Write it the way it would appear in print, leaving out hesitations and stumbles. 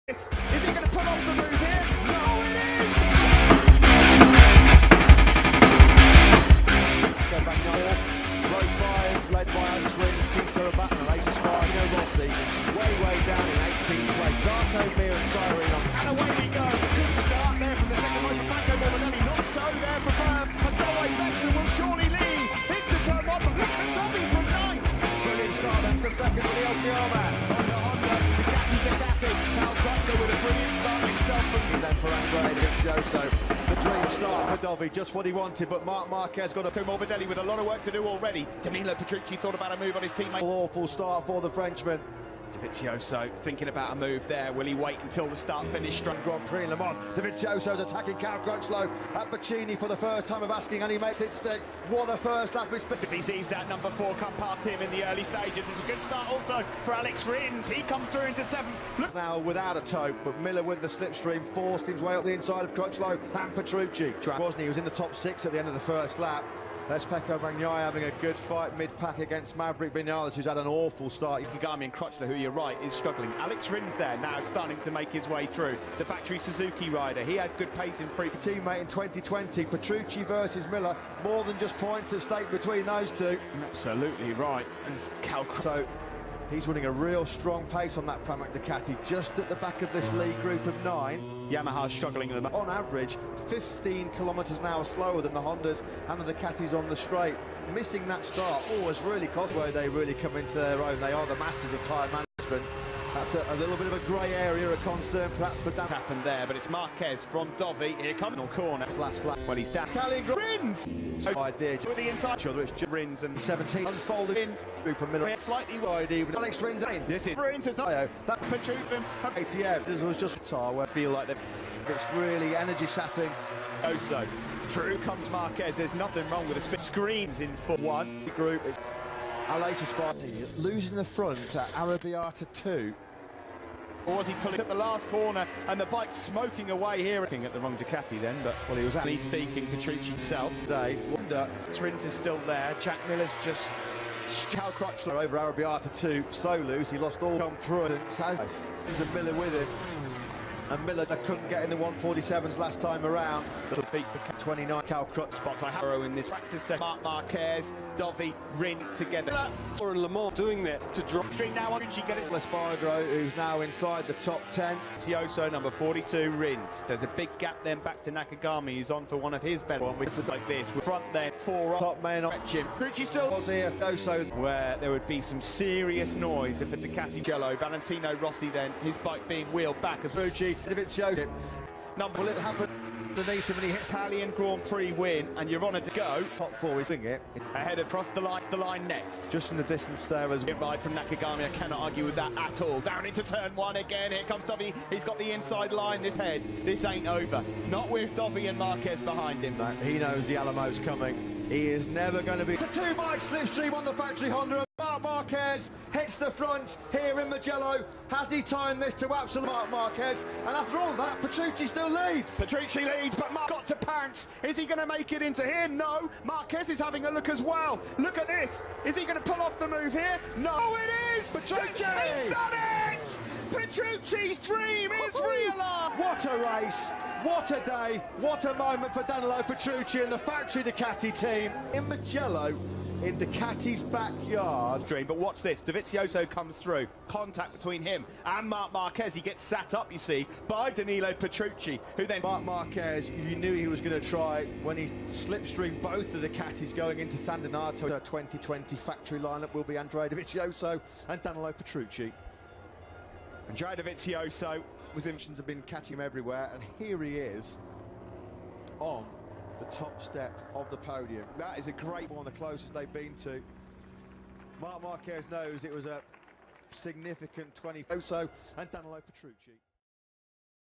Is he going to pull off the move here? No, it is! Go back now. Row 5, led by Alex Rins, Tito Abat, and latest five, Rossi, way down in 18th place. Zarko, Mir and Cyrene on. And away we go. Good start there from the second row for Franco Morbidelli. Not so there for Berth. Has got away best and will surely lead. Into turn 1, but look at Dobby from 9th. Brilliant start then for second with the LTR man. Honda, Ducati. Now Crutchlow with a brilliant start himself. And then for Andrea Dovizioso. The dream start for Dobby, just what he wanted, but Marquez got a Morbidelli with a lot of work to do already. Danilo Petrucci thought about a move on his teammate. Awful start for the Frenchman. Dovizioso thinking about a move there. Will he wait until the start-finish? Grand Prix Le Mans. Dovizioso's attacking Cal Crutchlow at Bacchini for the first time of asking, and he makes it stick. What a first lap. If he sees that number 4 come past him in the early stages, it's a good start also for Alex Rins. He comes through into 7th. Look now without a toe, but Miller with the slipstream forced his way up the inside of Crutchlow and Petrucci. Wasn't he was in the top 6 at the end of the first lap. There's Pecco Bagnaia having a good fight mid-pack against Maverick Vinales, who's had an awful start. Kagami and Crutchlow, who you're right, is struggling. Alex Rins there now starting to make his way through. The factory Suzuki rider, he had good pace in free. Teammate in 2020, Petrucci versus Miller, more than just points at stake between those two. Absolutely right. As so he's running a real strong pace on that Pramac Ducati, just at the back of this lead group of 9. Yamaha's struggling at the moment. On average, 15 kilometres an hour slower than the Hondas and the Ducatis on the straight. Missing that start always really cost where they really come into their own. They are the masters of tyre management. That's a little bit of a grey area of concern perhaps for that happened there, but it's Marquez from Dovi. Here comes the corner. Last lap when he's down. Italian Rins! So idea with the inside other, it's just Rins and 17 unfolded Rins. From Miller slightly wide even. Alex Rins in. This is Rins is not that Petrucci ATM. This was just a tire where I feel like it's really energy sapping. So through comes Marquez. There's nothing wrong with the spin. Screens in for 1 group. It's our latest fight. Losing the front at Arrabbiata 2. Or was he pulling at the last corner and the bike smoking away here? Looking at the wrong Ducati then, but well, he was actually speaking Petrucci himself today. Wonder Rins is still there. Jack Miller's just Cal Crutchlow over Arrabbiata 2. So loose, he lost all come through and has Miller with him. And Miller couldn't get in the 147s last time around. The defeat for 29 Cal Crutch spots. I have in this practice set. Marquez, Dovi, Rin together. Or in Le Mans doing that to drop. Street now on she get it. Espargaro, who's now inside the top 10. Tioso, number 42, Rins. There's a big gap then back to Nakagami, who's on for one of his better ones. Like this. With front then, 4 top men on him. Petrucci still was here. Doso, where there would be some serious noise if a Ducati Jello. Valentino Rossi then, his bike being wheeled back as Petrucci. If it showed him, will it happen underneath him and he hits Italian Grand Prix win and you're on it to go. Top 4 is doing it. Ahead across the line next. Just in the distance there as well. Ride from Nakagami, I cannot argue with that at all. Down into turn 1 again, here comes Dobby. He's got the inside line, this ain't over. Not with Dobby and Marquez behind him. No, he knows the Alamo's coming. He is never going to be... The 2-bike slipstream on the factory Honda. Marquez hits the front here in Mugello. Has he timed this to absolute Marquez? And after all that, Petrucci still leads. Petrucci leads, but Mark got to pounce. Is he going to make it into here? No. Marquez is having a look as well. Look at this. Is he going to pull off the move here? No, it is! Petrucci! He's done it! Petrucci's dream is realised! What a race! What a day! What a moment for Danilo Petrucci and the factory Ducati team in Mugello. In Ducati's backyard. But what's this? Dovizioso comes through. Contact between him and Marquez. He gets sat up, you see, by Danilo Petrucci, who then... Marquez, you knew he was going to try when he slipstreamed both the Ducatis going into San Donato. The 2020 factory lineup will be Andrea Dovizioso and Danilo Petrucci. Andrea Dovizioso have been catching him everywhere, and here he is on the top step of the podium. That is a great one, the closest they've been to. Marquez knows it was a significant 20. And Danilo Petrucci.